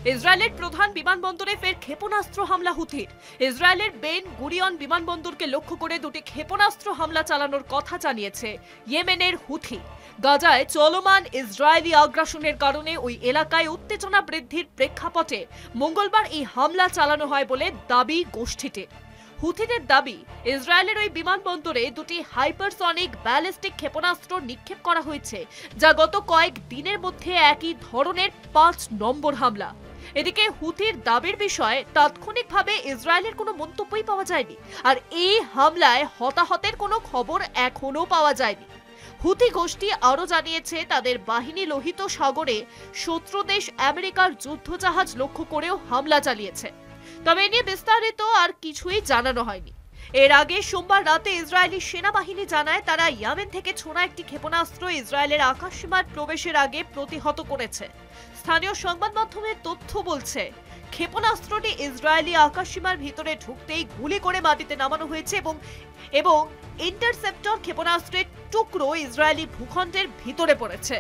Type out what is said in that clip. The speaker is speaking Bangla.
ইসরায়েলের প্রধান বিমানবন্দরে ফের ক্ষেপণাস্ত্র হামলা হুথির। ইসরায়েলের বেন গুরিয়ন বিমানবন্দরকে লক্ষ্য করে দুটি ক্ষেপণাস্ত্র হামলা চালানোর কথা জানিয়েছে ইয়েমেনের হুথি। গাজায় চলমান ইসরায়েলি আগ্রাসনের কারণে ওই এলাকায় উত্তেজনা বৃদ্ধির প্রেক্ষাপটে মঙ্গলবার এই হামলা চালানো হয় বলে দাবি গোষ্ঠীটির। হুথিদের দাবি, ইসরায়েলের ওই বিমানবন্দরে দুটি হাইপারসনিক ব্যালিস্টিক ক্ষেপণাস্ত্র নিক্ষেপ করা হয়েছে, যা গত কয়েক দিনের মধ্যে একই ধরনের ৫ নম্বর হামলা। এদিকে হুথির দাবির বিষয়ে তাৎক্ষণিকভাবে ইসরায়েলের কোনো মন্তব্যই পাওয়া যায়নি, আর এই হামলায় হতাহতের কোনো খবর এখনো পাওয়া যায়নি। হুথি গোষ্ঠী আরও জানিয়েছে, তাদের বাহিনী লোহিত সাগরে শত্রু দেশ আমেরিকার যুদ্ধজাহাজ লক্ষ্য করেও হামলা চালিয়েছে। তবে এ নিয়ে বিস্তারিত আর কিছুই জানানো হয়নি। এর আগে সোমবার রাতে ইসরায়েলি সেনাবাহিনী জানায়, তারা ইয়েমেন থেকে ছোড়া একটি ক্ষেপণাস্ত্র ইসরায়েলের আকাশসীমায় প্রবেশের আগে প্রতিহত করেছে। স্থানীয় সংবাদ মাধ্যমের তথ্য বলছে, ক্ষেপণাস্ত্রটি ইসরায়েলি আকাশসীমার ভিতরে ঢুকতেই গুলি করে মাটিতে নামানো হয়েছে এবং ইন্টারসেপ্টর ক্ষেপণাস্ত্রের টুকরো ইসরায়েলি ভূখণ্ডের ভিতরে পড়েছে।